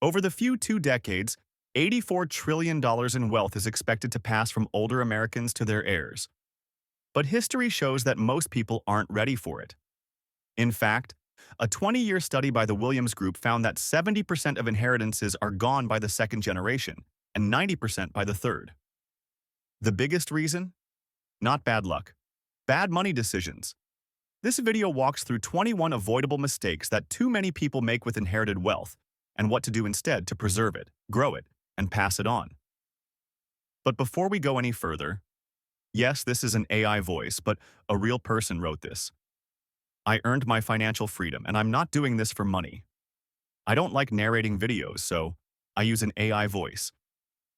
Over the few 2 decades, $84 trillion in wealth is expected to pass from older Americans to their heirs. But history shows that most people aren't ready for it. In fact, a 20-year study by the Williams Group found that 70% of inheritances are gone by the second generation and 90% by the third. The biggest reason? Not bad luck. Bad money decisions. This video walks through 21 avoidable mistakes that too many people make with inherited wealth and what to do instead to preserve it, grow it, and pass it on. But before we go any further, yes, this is an AI voice, but a real person wrote this. I earned my financial freedom, and I'm not doing this for money. I don't like narrating videos, so I use an AI voice.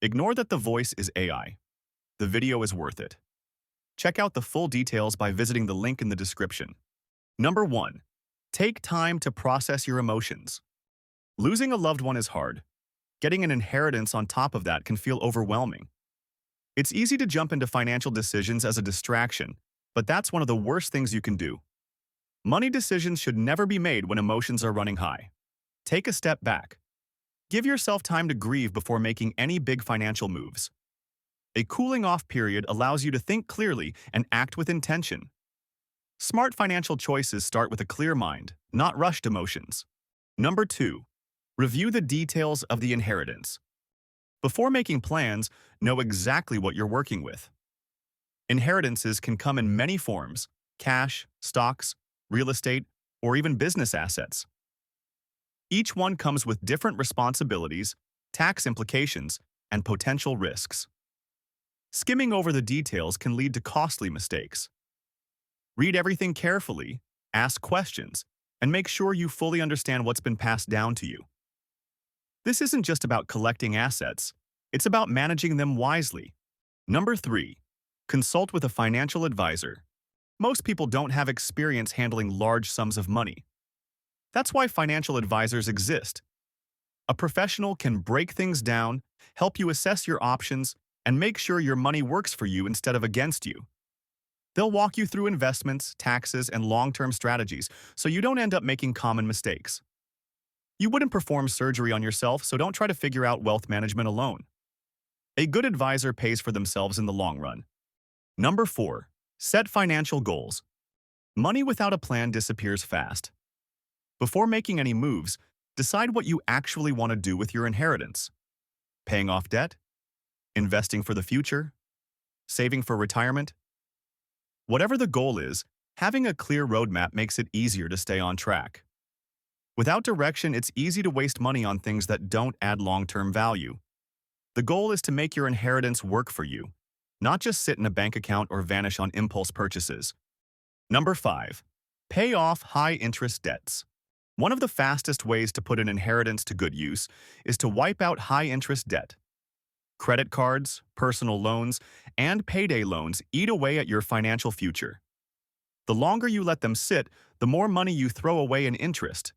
Ignore that the voice is AI. The video is worth it. Check out the full details by visiting the link in the description. Number 1. Take time to process your emotions. Losing a loved one is hard. Getting an inheritance on top of that can feel overwhelming. It's easy to jump into financial decisions as a distraction, but that's one of the worst things you can do. Money decisions should never be made when emotions are running high. Take a step back. Give yourself time to grieve before making any big financial moves. A cooling-off period allows you to think clearly and act with intention. Smart financial choices start with a clear mind, not rushed emotions. Number 2. Review the details of the inheritance. Before making plans, know exactly what you're working with. Inheritances can come in many forms: cash, stocks, real estate, or even business assets. Each one comes with different responsibilities, tax implications, and potential risks. Skimming over the details can lead to costly mistakes. Read everything carefully, ask questions, and make sure you fully understand what's been passed down to you. This isn't just about collecting assets, it's about managing them wisely. Number 3. Consult with a financial advisor. Most people don't have experience handling large sums of money. That's why financial advisors exist. A professional can break things down, help you assess your options, and make sure your money works for you instead of against you. They'll walk you through investments, taxes, and long-term strategies so you don't end up making common mistakes. You wouldn't perform surgery on yourself, so don't try to figure out wealth management alone. A good advisor pays for themselves in the long run. Number 4. Set financial goals. Money without a plan disappears fast. Before making any moves, decide what you actually want to do with your inheritance. Paying off debt? Investing for the future? Saving for retirement? Whatever the goal is, having a clear roadmap makes it easier to stay on track. Without direction, it's easy to waste money on things that don't add long-term value. The goal is to make your inheritance work for you, not just sit in a bank account or vanish on impulse purchases. Number 5. Pay off high-interest debts. One of the fastest ways to put an inheritance to good use is to wipe out high-interest debt. Credit cards, personal loans, and payday loans eat away at your financial future. The longer you let them sit, the more money you throw away in interest.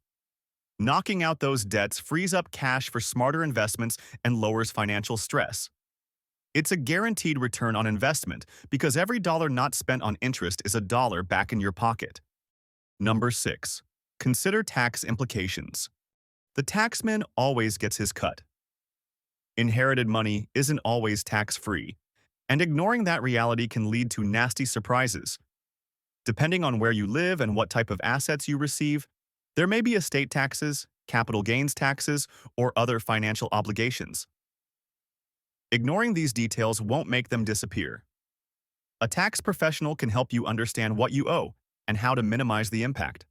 Knocking out those debts frees up cash for smarter investments and lowers financial stress. It's a guaranteed return on investment because every dollar not spent on interest is a dollar back in your pocket. Number 6. Consider tax implications. The taxman always gets his cut. Inherited money isn't always tax-free, and ignoring that reality can lead to nasty surprises. Depending on where you live and what type of assets you receive, there may be estate taxes, capital gains taxes, or other financial obligations. Ignoring these details won't make them disappear. A tax professional can help you understand what you owe and how to minimize the impact.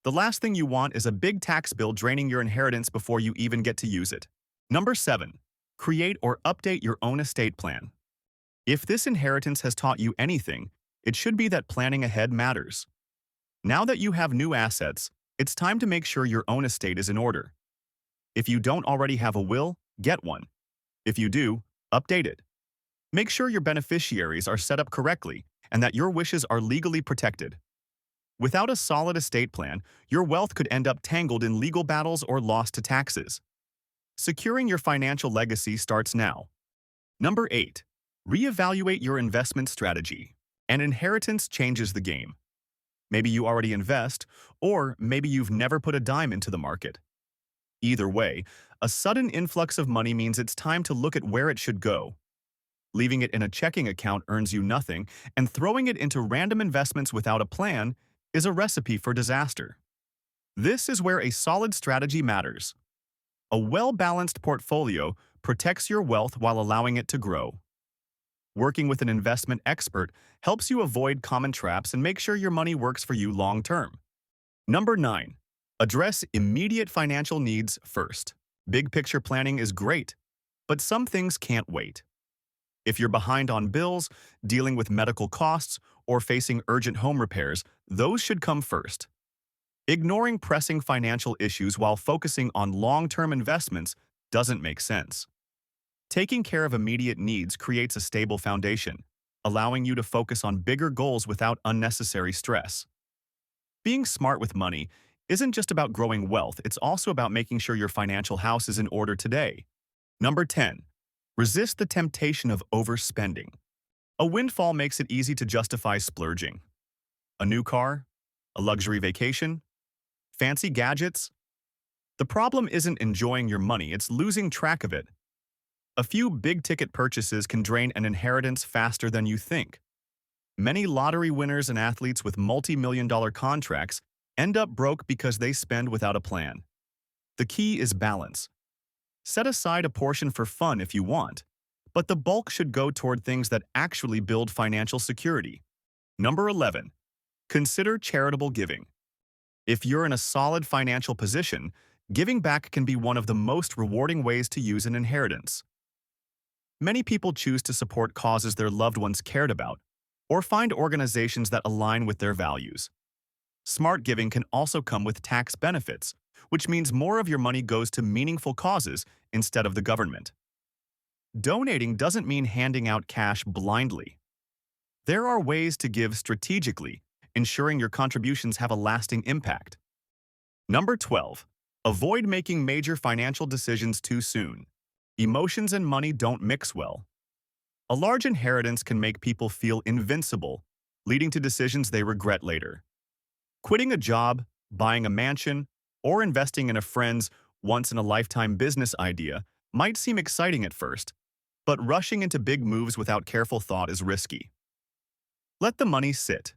The last thing you want is a big tax bill draining your inheritance before you even get to use it. Number 7. Create or update your own estate plan. If this inheritance has taught you anything, it should be that planning ahead matters. Now that you have new assets, it's time to make sure your own estate is in order. If you don't already have a will, get one. If you do, update it. Make sure your beneficiaries are set up correctly and that your wishes are legally protected. Without a solid estate plan, your wealth could end up tangled in legal battles or lost to taxes. Securing your financial legacy starts now. Number 8. Reevaluate your investment strategy. An inheritance changes the game. Maybe you already invest, or maybe you've never put a dime into the market. Either way, a sudden influx of money means it's time to look at where it should go. Leaving it in a checking account earns you nothing, and throwing it into random investments without a plan is a recipe for disaster. This is where a solid strategy matters. A well-balanced portfolio protects your wealth while allowing it to grow. Working with an investment expert helps you avoid common traps and make sure your money works for you long-term. Number 9. Address immediate financial needs first. Big picture planning is great, but some things can't wait. If you're behind on bills, dealing with medical costs, or facing urgent home repairs, those should come first. Ignoring pressing financial issues while focusing on long-term investments doesn't make sense. Taking care of immediate needs creates a stable foundation, allowing you to focus on bigger goals without unnecessary stress. Being smart with money isn't just about growing wealth, it's also about making sure your financial house is in order today. Number 10. Resist the temptation of overspending. A windfall makes it easy to justify splurging. A new car? A luxury vacation? Fancy gadgets? The problem isn't enjoying your money, it's losing track of it. A few big-ticket purchases can drain an inheritance faster than you think. Many lottery winners and athletes with multi-million-dollar contracts end up broke because they spend without a plan. The key is balance. Set aside a portion for fun if you want, but the bulk should go toward things that actually build financial security. Number 11. Consider charitable giving. If you're in a solid financial position, giving back can be one of the most rewarding ways to use an inheritance. Many people choose to support causes their loved ones cared about, or find organizations that align with their values. Smart giving can also come with tax benefits, which means more of your money goes to meaningful causes instead of the government. Donating doesn't mean handing out cash blindly. There are ways to give strategically, ensuring your contributions have a lasting impact. Number 12. Avoid making major financial decisions too soon. Emotions and money don't mix well. A large inheritance can make people feel invincible, leading to decisions they regret later. Quitting a job, buying a mansion, or investing in a friend's once-in-a-lifetime business idea might seem exciting at first, but rushing into big moves without careful thought is risky. Let the money sit.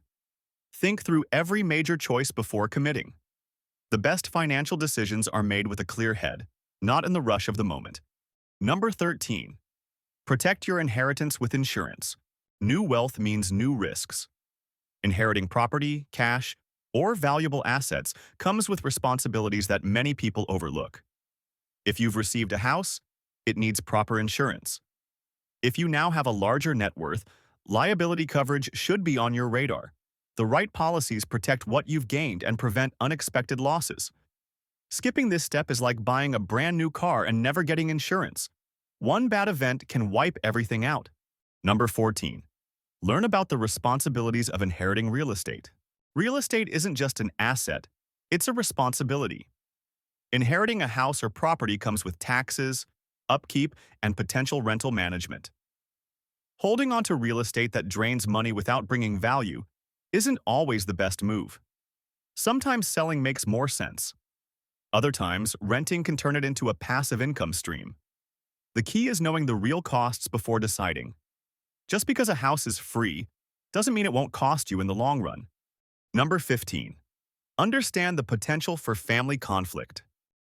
Think through every major choice before committing. The best financial decisions are made with a clear head, not in the rush of the moment. Number 13. Protect your inheritance with insurance. New wealth means new risks. Inheriting property, cash, or valuable assets comes with responsibilities that many people overlook. If you've received a house, it needs proper insurance. If you now have a larger net worth, liability coverage should be on your radar. The right policies protect what you've gained and prevent unexpected losses. Skipping this step is like buying a brand new car and never getting insurance. One bad event can wipe everything out. Number 14. Learn about the responsibilities of inheriting real estate. Real estate isn't just an asset, it's a responsibility. Inheriting a house or property comes with taxes, upkeep, and potential rental management. Holding on to real estate that drains money without bringing value isn't always the best move. Sometimes selling makes more sense. Other times, renting can turn it into a passive income stream. The key is knowing the real costs before deciding. Just because a house is free doesn't mean it won't cost you in the long run. Number 15. Understand the potential for family conflict.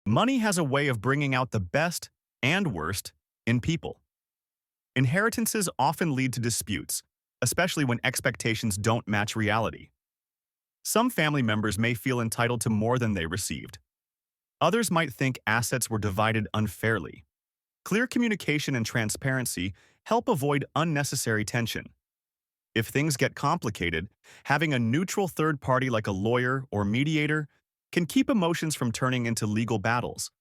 Money has a way of bringing out the best and worst in people. Inheritances often lead to disputes, especially when expectations don't match reality. Some family members may feel entitled to more than they received. Others might think assets were divided unfairly. Clear communication and transparency help avoid unnecessary tension. If things get complicated, having a neutral third party like a lawyer or mediator can keep emotions from turning into legal battles.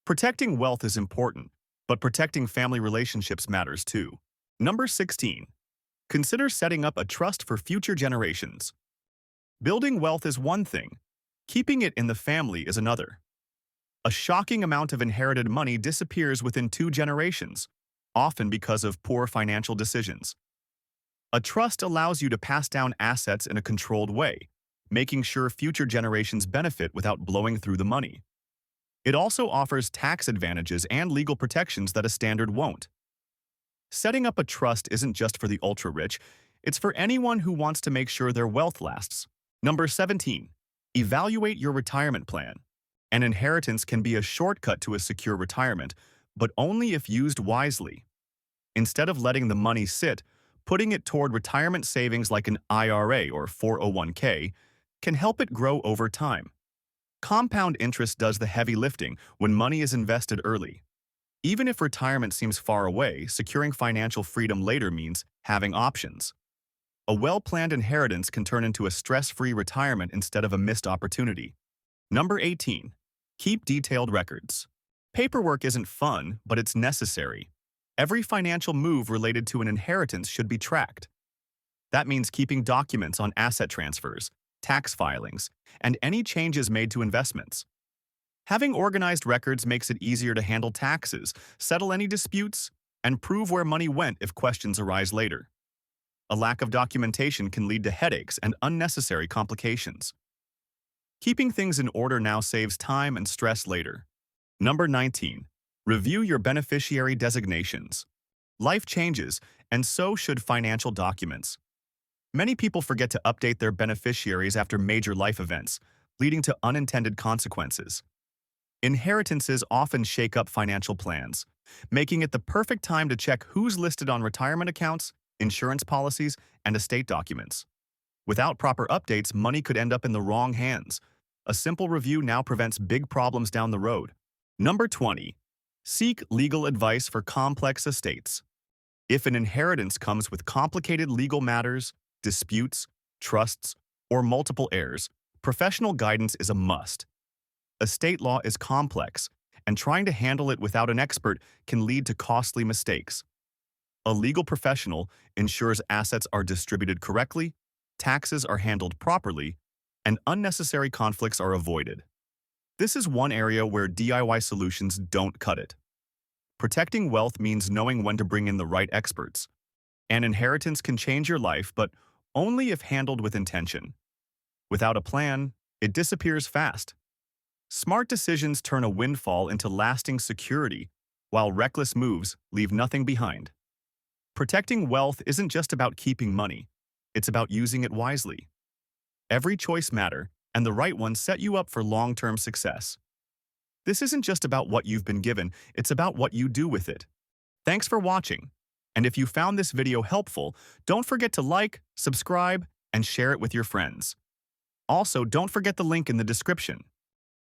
Protecting wealth is important, but protecting family relationships matters too. Number 16. Consider setting up a trust for future generations. Building wealth is one thing. Keeping it in the family is another. A shocking amount of inherited money disappears within 2 generations, often because of poor financial decisions. A trust allows you to pass down assets in a controlled way, making sure future generations benefit without blowing through the money. It also offers tax advantages and legal protections that a standard won't. Setting up a trust isn't just for the ultra-rich, it's for anyone who wants to make sure their wealth lasts. Number 17. Evaluate your retirement plan. An inheritance can be a shortcut to a secure retirement, but only if used wisely. Instead of letting the money sit, putting it toward retirement savings like an IRA or 401k can help it grow over time. Compound interest does the heavy lifting when money is invested early. Even if retirement seems far away, securing financial freedom later means having options. A well-planned inheritance can turn into a stress-free retirement instead of a missed opportunity. Number 18. Keep detailed records. Paperwork isn't fun, but it's necessary. Every financial move related to an inheritance should be tracked. That means keeping documents on asset transfers, tax filings, and any changes made to investments. Having organized records makes it easier to handle taxes, settle any disputes, and prove where money went if questions arise later. A lack of documentation can lead to headaches and unnecessary complications. Keeping things in order now saves time and stress later. Number 19. Review your beneficiary designations. Life changes, and so should financial documents. Many people forget to update their beneficiaries after major life events, leading to unintended consequences. Inheritances often shake up financial plans, making it the perfect time to check who's listed on retirement accounts, insurance policies, and estate documents. Without proper updates, money could end up in the wrong hands. A simple review now prevents big problems down the road. Number 20. Seek legal advice for complex estates. If an inheritance comes with complicated legal matters, disputes, trusts, or multiple heirs, professional guidance is a must. Estate law is complex, and trying to handle it without an expert can lead to costly mistakes. A legal professional ensures assets are distributed correctly, taxes are handled properly, and unnecessary conflicts are avoided. This is one area where DIY solutions don't cut it. Protecting wealth means knowing when to bring in the right experts. An inheritance can change your life, but only if handled with intention. Without a plan, it disappears fast. Smart decisions turn a windfall into lasting security, while reckless moves leave nothing behind. Protecting wealth isn't just about keeping money, it's about using it wisely. Every choice matters, and the right one set you up for long-term success. This isn't just about what you've been given, it's about what you do with it. Thanks for watching, and if you found this video helpful, don't forget to like, subscribe, and share it with your friends. Also, don't forget the link in the description.